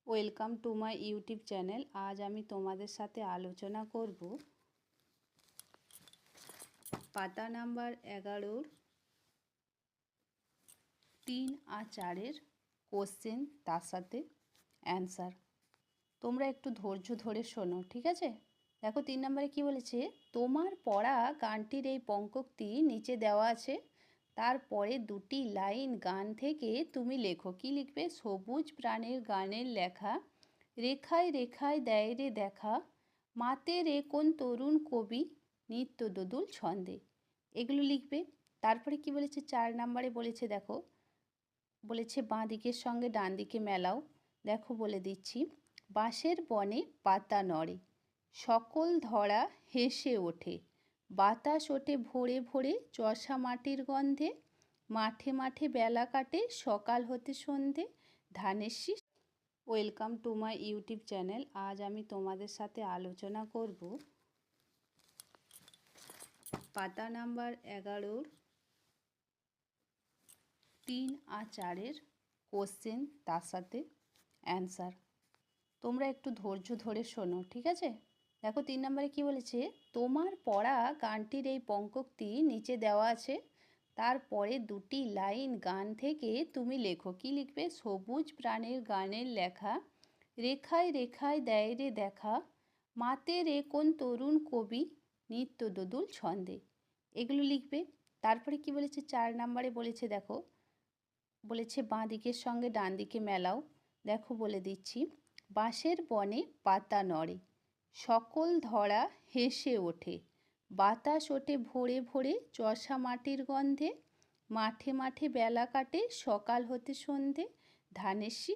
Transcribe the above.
Welcome to my YouTube channel. আজ আমি তোমাদের সাথে আলোচনা করব পাতা নাম্বার 11-র 3 আর 4-এর কোশ্চেন, তার সাথে অ্যান্সার। তোমরা একটু ধৈর্য ধরে শোনো, ঠিক আছে? দেখো 3 নম্বরে কি বলেছে, তোমার পড়া গানটির এই পঙ্ক্তি নিচে দেওয়া আছে, তারপরে দুটি লাইন গান থেকে তুমি লেখো। কি লিখবে? সবুজ প্রাণের গানের লেখা, রেখায় রেখায় দেয় রে দেখা, মাতে রে কোন তরুণ কবি, নিত্য দোদুল ছন্দে। এগুলো লিখবে। তারপরে কি বলেছে 4 নম্বরে বলেছে, দেখো বলেছে বাঁ দিকের সঙ্গে ডান দিকে মেলাও। দেখো বলে দিচ্ছি, বাঁশের বনে পাতা নড়ে, সকল ধরা হেসে ওঠে, বাতাস ওঠে ভোরে ভোরে চষা মাটির গন্ধে, মাঠে মাঠে বেলা কাটে সকাল হতে সন্ধে, ধানের শীষ। Welcome to my YouTube channel. আজ আমি তোমাদের সাথে আলোচনা করব পাতা নাম্বার 11-র 3 আর 4-এর কোশ্চেন, তার সাথে অ্যান্সার। তোমরা একটু ধৈর্য ধরে শোনো, ঠিক আছে? দেখো 3 নম্বরে কি বলেছে, তোমার পড়া গানটির এই পঙ্ক্তি নিচে দেওয়া আছে, তারপরে দুটি লাইন গান থেকে তুমি লেখো। কি লিখবে? সবুজ প্রাণের গানের লেখা, রেখায় রেখায় দেয় রে দেখা, মাতে রে কোন তরুণ কবি, নিত্য দোদুল ছন্দে। এগুলো লিখবে। তারপরে কি বলেছে 4 নম্বরে বলেছে, দেখো বলেছে বাঁ দিকের সঙ্গে ডান দিকে মেলাও। দেখো বলে দিচ্ছি, বাঁশের বনে পাতা নড়ে, সকল ধরা হেসে ওঠে, বাতাস ওঠে ভোরে ভোরে চষা মাটির গন্ধে, মাঠে মাঠে বেলা কাটে সকাল হতে সন্ধে, ধানের শীষ